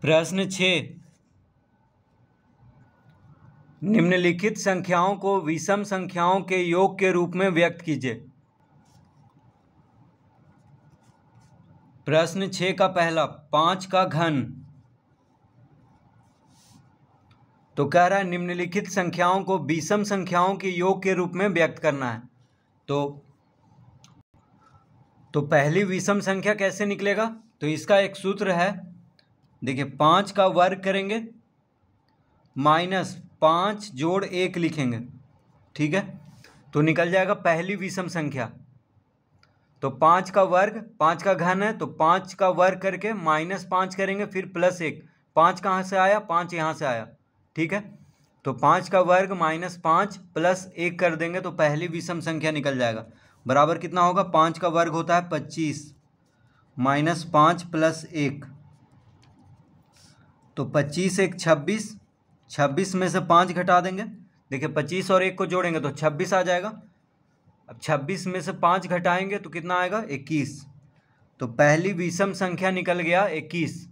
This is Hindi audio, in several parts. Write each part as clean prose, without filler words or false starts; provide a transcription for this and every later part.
प्रश्न 6, निम्नलिखित संख्याओं को विषम संख्याओं के योग के रूप में व्यक्त कीजिए। प्रश्न 6 का पहला 5 का घन। तो कह रहा है निम्नलिखित संख्याओं को विषम संख्याओं के योग के रूप में व्यक्त करना है। तो पहली विषम संख्या कैसे निकलेगा? तो इसका एक सूत्र है, देखिए 5 का वर्ग करेंगे माइनस 5 जोड़ 1 लिखेंगे, ठीक है, तो निकल जाएगा पहली विषम संख्या। तो 5 का वर्ग 5 का घन है, तो 5 का वर्ग करके माइनस 5 करेंगे, फिर प्लस 1। 5 कहाँ से आया? 5 यहाँ से आया, ठीक है। तो 5 का वर्ग माइनस 5 प्लस 1 कर देंगे तो पहली विषम संख्या निकल जाएगा। बराबर कितना होगा? 5 का वर्ग होता है 25 माइनस 5 प्लस 1, तो 25 एक 26, 26 में से 5 घटा देंगे। देखिए 25 और 1 को जोड़ेंगे तो 26 आ जाएगा। अब 26 में से 5 घटाएंगे तो कितना आएगा? 21। तो पहली विषम संख्या निकल गया 21।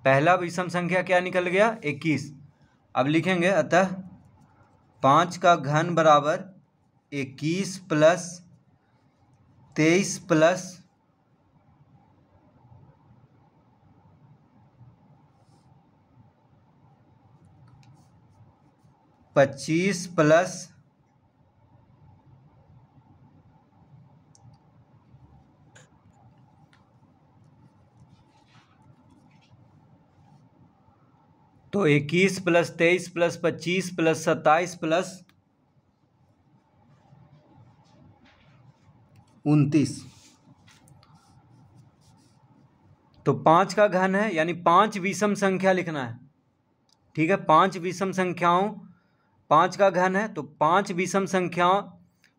पहला विषम संख्या क्या निकल गया? 21। अब लिखेंगे अतः 5 का घन बराबर 21 plus 23 plus 25 plus 21 plus 23 plus 25 plus 27 plus 29। तो 5 का घन है यानी 5 विषम संख्या लिखना है, ठीक है। 5 विषम संख्याओं, 5 का घन है तो 5 विषम संख्याओं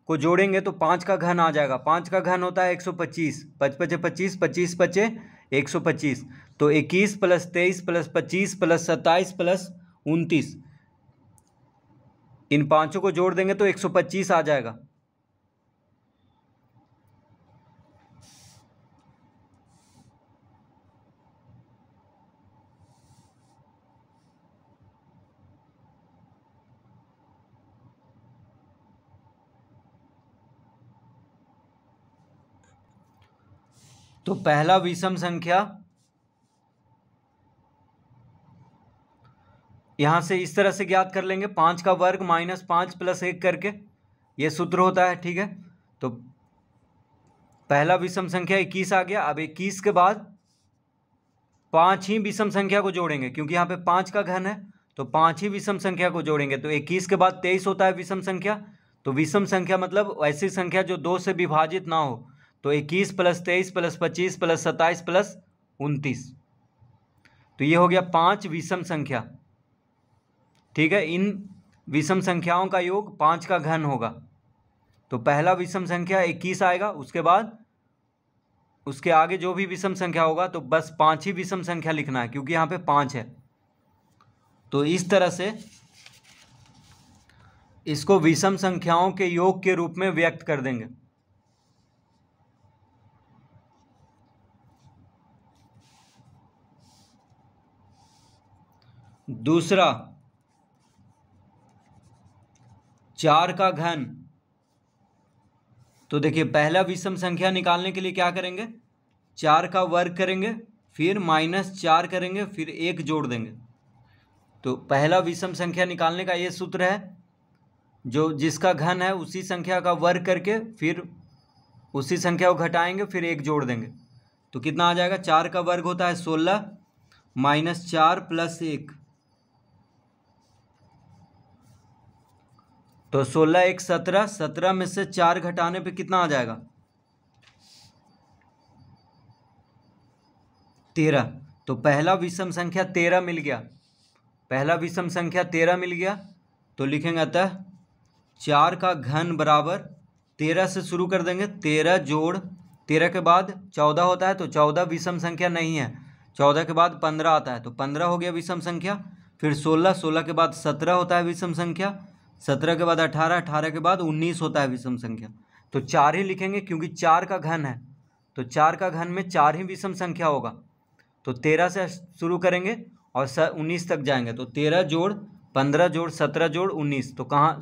को जोड़ेंगे तो 5 का घन आ जाएगा। 5 का घन होता है 125, 5 पचे 25, 25 पचे 125। तो 21 प्लस 23 प्लस 25 प्लस 27 प्लस 29, इन पांचों को जोड़ देंगे तो 125 आ जाएगा। तो पहला विषम संख्या यहां से इस तरह से ज्ञात कर लेंगे, 5 का वर्ग माइनस 5 प्लस 1 करके, यह सूत्र होता है, ठीक है। तो पहला विषम संख्या 21 आ गया। अब 21 के बाद 5 ही विषम संख्या को जोड़ेंगे, क्योंकि यहाँ पे 5 का घन है तो 5 ही विषम संख्या को जोड़ेंगे। तो 21 के बाद 23 होता है विषम संख्या। तो विषम संख्या मतलब ऐसी संख्या जो 2 से विभाजित ना हो। तो 21 प्लस 23 प्लस 25 प्लस 27 प्लस 29, तो ये हो गया 5 विषम संख्या, ठीक है। इन विषम संख्याओं का योग 5 का घन होगा। तो पहला विषम संख्या 21 आएगा, उसके बाद उसके आगे जो भी विषम संख्या होगा तो बस 5 ही विषम संख्या लिखना है, क्योंकि यहाँ पे 5 है। तो इस तरह से इसको विषम संख्याओं के योग के रूप में व्यक्त कर देंगे। दूसरा 4 का घन। तो देखिए पहला विषम संख्या निकालने के लिए क्या करेंगे? 4 का वर्ग करेंगे, फिर माइनस 4 करेंगे, फिर 1 जोड़ देंगे। तो पहला विषम संख्या निकालने का ये सूत्र है, जो जिसका घन है उसी संख्या का वर्ग करके फिर उसी संख्या को घटाएंगे, फिर 1 जोड़ देंगे। तो कितना आ जाएगा? 4 का वर्ग होता है 16 माइनस 4 प्लस 1, तो 16 एक 17, 17 में से 4 घटाने पे कितना आ जाएगा? 13। तो पहला विषम संख्या 13 मिल गया, पहला विषम संख्या 13 मिल गया। तो लिखेंगे अतः 4 का घन बराबर 13 से शुरू कर देंगे, 13 जोड़ 13 के बाद 14 होता है, तो 14 विषम संख्या नहीं है। 14 के बाद 15 आता है, तो 15 हो गया विषम संख्या। फिर 16, 16 के बाद 17 होता है विषम संख्या। 17 के बाद 18, 18 के बाद 19 होता है विषम संख्या। तो 4 ही लिखेंगे, क्योंकि 4 का घन है, तो 4 का घन में 4 ही विषम संख्या होगा। तो 13 से शुरू करेंगे और 19 तक जाएंगे। तो 13 जोड़ 15 जोड़ 17 जोड़ 19। तो कहाँ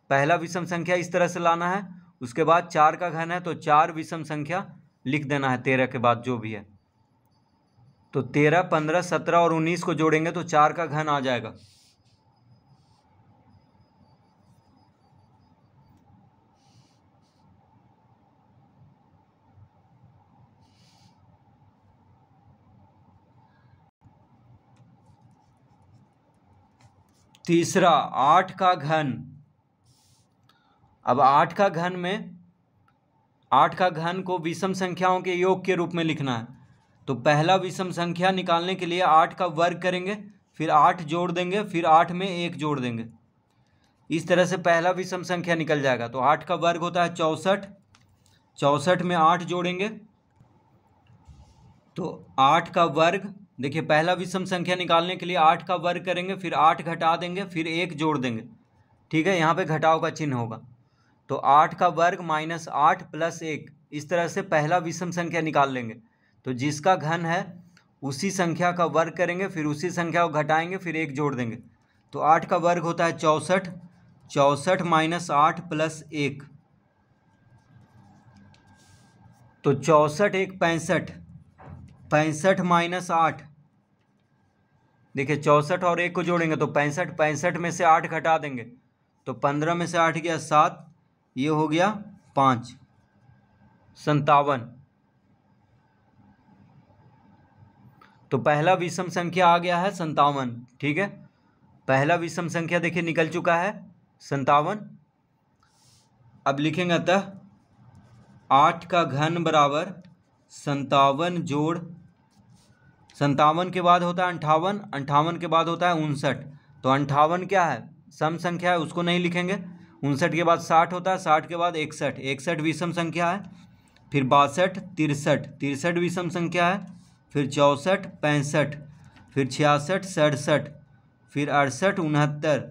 पहला विषम संख्या इस तरह से लाना है। उसके बाद 4 का घन है तो 4 विषम संख्या लिख देना है 13 के बाद जो भी है। तो 13, 15, 17 और 19 को जोड़ेंगे तो 4 का घन आ जाएगा। तीसरा 8 का घन। अब 8 का घन में 8 का घन को विषम संख्याओं के योग के रूप में लिखना है। तो पहला विषम संख्या निकालने के लिए 8 का वर्ग करेंगे, फिर 8 जोड़ देंगे, फिर 8 में 1 जोड़ देंगे। इस तरह से पहला विषम संख्या निकल जाएगा। तो 8 का वर्ग होता है 64, 64 में 8 जोड़ेंगे तो 8 का वर्ग। देखिए पहला विषम संख्या निकालने के लिए 8 का वर्ग करेंगे, फिर 8 घटा देंगे, फिर 1 जोड़ देंगे। ठीक है, यहाँ पे घटाव का चिन्ह होगा। तो 8 का वर्ग माइनस 8 प्लस 1, इस तरह से पहला विषम संख्या निकाल लेंगे। तो जिसका घन है उसी संख्या का वर्ग करेंगे, फिर उसी संख्या को घटाएंगे, फिर 1 जोड़ देंगे। तो 8 का वर्ग होता है 64, 64 माइनस 8 प्लस 1। तो 64 1 65, 65 माइनस 8। देखिए 64 और 1 को जोड़ेंगे तो 65, 65 में से 8 घटा देंगे तो 15 में से 8 गया 7, ये हो गया 5, 57। तो पहला विषम संख्या आ गया है 57। ठीक है, पहला विषम संख्या देखिए निकल चुका है 57। अब लिखेंगे अतः 8 का घन बराबर 57 जोड़ 57 के बाद होता है 58, 58 के बाद होता है 59। तो 58 क्या है, सम संख्या है, उसको नहीं लिखेंगे। 59 के बाद 60 होता है, 60 के बाद 61, 61 विषम संख्या है। फिर 62, 63, 63 विषम संख्या है। फिर 64, 65, फिर 66, 67, फिर 68, 69।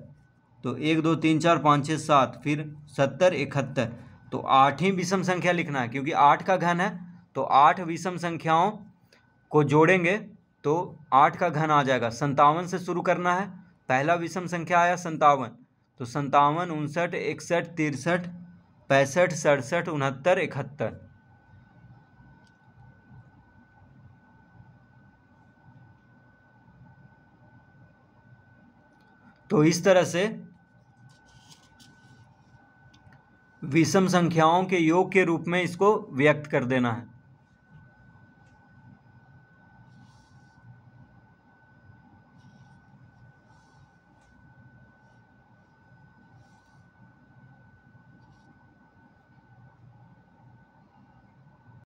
तो 1 2 3 4 5 6 7, फिर 70, 71। तो 8 ही विषम संख्या लिखना है क्योंकि 8 का घन है। तो 8 विषम संख्याओं को जोड़ेंगे तो 8 का घन आ जाएगा। 57 से शुरू करना है, पहला विषम संख्या आया 57। तो 57, 59, 61, 63, 65, 67, 69, 71। तो इस तरह से विषम संख्याओं के योग के रूप में इसको व्यक्त कर देना है।